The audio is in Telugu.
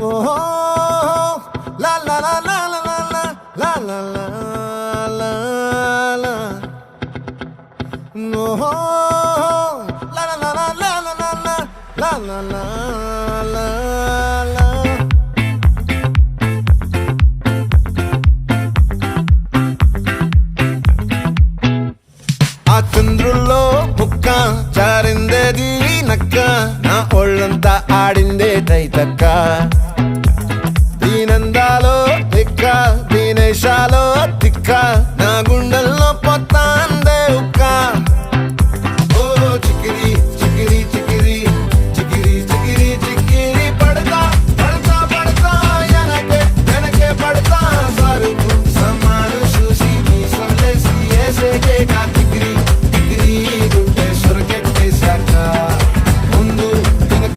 ఓహో లా లా లా లా లా లా లా లా లా లా ఓహో లా లా లా లా లా లా లా లా లా లా లా ఆ చంద్రుల్లో ముక్క జారిందేది నక్క నా ఒళ్ళంతా ఆడిందే తైతక్క